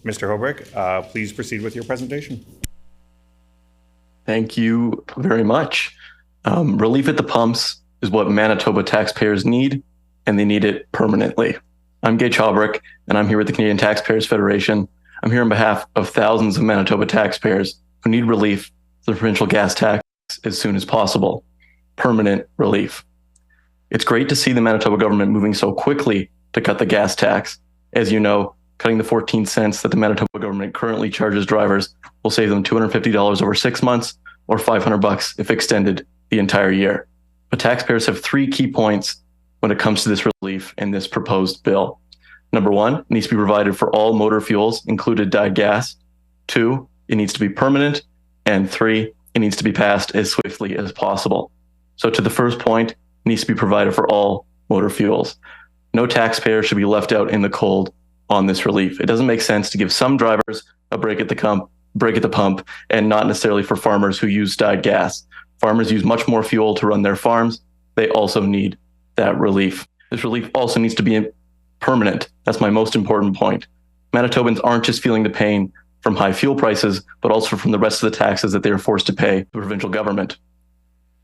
Mr. Hobrick, please proceed with your presentation. Thank you very much. Relief at the pumps is what Manitoba taxpayers need, and they need it permanently. I'm Gage Hobrick, and I'm here with the Canadian Taxpayers Federation. I'm here on behalf of thousands of Manitoba taxpayers who need relief for the provincial gas tax as soon as possible. Permanent relief. It's great to see the Manitoba government moving so quickly to cut the gas tax. As you know, cutting the 14 cents that the Manitoba government currently charges drivers will save them $250 over 6 months or $500 if extended the entire year. But taxpayers have 3 key points when it comes to this relief in this proposed bill. Number 1, it needs to be provided for all motor fuels, included dyed gas. 2, it needs to be permanent. And 3, it needs to be passed as swiftly as possible. So to the first point, it needs to be provided for all motor fuels. No taxpayer should be left out in the cold on this relief. It doesn't make sense to give some drivers a break at the pump, and not necessarily for farmers who use dyed gas. Farmers use much more fuel to run their farms. They also need that relief. This relief also needs to be permanent. That's my most important point. Manitobans aren't just feeling the pain from high fuel prices, but also from the rest of the taxes that they are forced to pay the provincial government.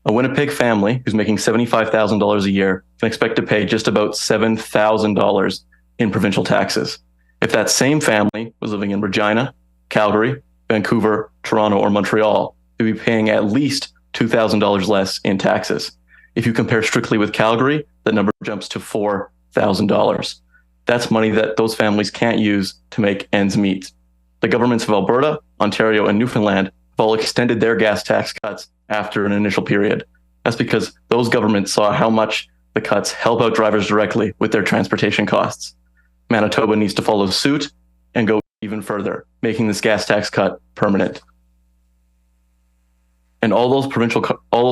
A Winnipeg family who's making $75,000 a year can expect to pay just about $7,000 in provincial taxes. If that same family was living in Regina, Calgary, Vancouver, Toronto, or Montreal, they'd be paying at least $2,000 less in taxes. If you compare strictly with Calgary, that number jumps to $4,000. That's money that those families can't use to make ends meet. The governments of Alberta, Ontario, and Newfoundland have all extended their gas tax cuts after an initial period. That's because those governments saw how much the cuts help out drivers directly with their transportation costs. Manitoba needs to follow suit and go even further, making this gas tax cut permanent. And all those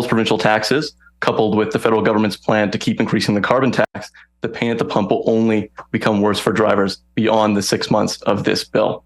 provincial taxes, coupled with the federal government's plan to keep increasing the carbon tax, the pain at the pump will only become worse for drivers beyond the 6 months of this bill.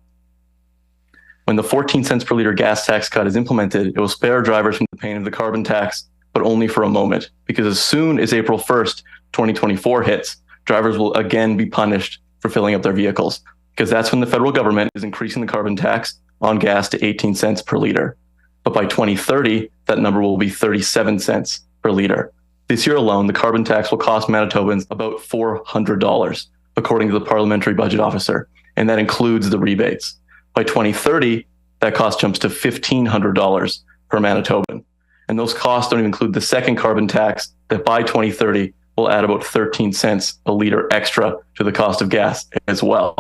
When the 14 cents per liter gas tax cut is implemented, it will spare drivers from the pain of the carbon tax, but only for a moment, because as soon as April 1st, 2024 hits, drivers will again be punished for filling up their vehicles, because that's when the federal government is increasing the carbon tax on gas to 18 cents per liter. But by 2030, that number will be 37 cents per liter. This year alone, the carbon tax will cost Manitobans about $400, according to the parliamentary budget officer, and that includes the rebates. By 2030, that cost jumps to $1,500 per Manitoban. And those costs don't even include the second carbon tax that by 2030 will add about 13 cents a liter extra to the cost of gas as well.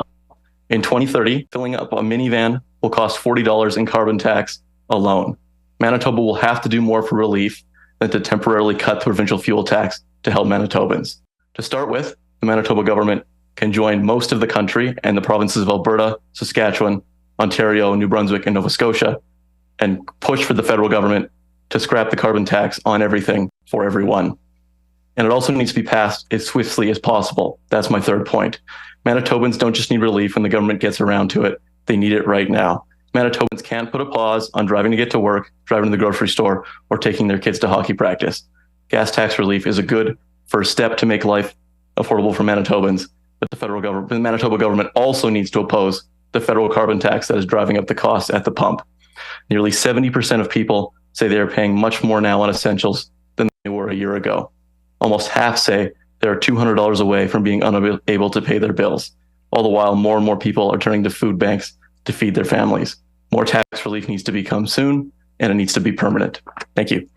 In 2030, filling up a minivan will cost $40 in carbon tax alone. Manitoba will have to do more for relief than to temporarily cut the provincial fuel tax to help Manitobans. To start with, the Manitoba government can join most of the country and the provinces of Alberta, Saskatchewan, Ontario, New Brunswick, and Nova Scotia, and push for the federal government to scrap the carbon tax on everything for everyone. And it also needs to be passed as swiftly as possible. That's my third point. Manitobans don't just need relief when the government gets around to it. They need it right now. Manitobans can't put a pause on driving to get to work, driving to the grocery store, or taking their kids to hockey practice. Gas tax relief is a good first step to make life affordable for Manitobans, but the Manitoba government also needs to oppose the federal carbon tax that is driving up the costs at the pump. Nearly 70% of people say they are paying much more now on essentials than they were a year ago. Almost half say they are $200 away from being unable to pay their bills. All the while, more and more people are turning to food banks to feed their families. More tax relief needs to come soon, and it needs to be permanent. Thank you.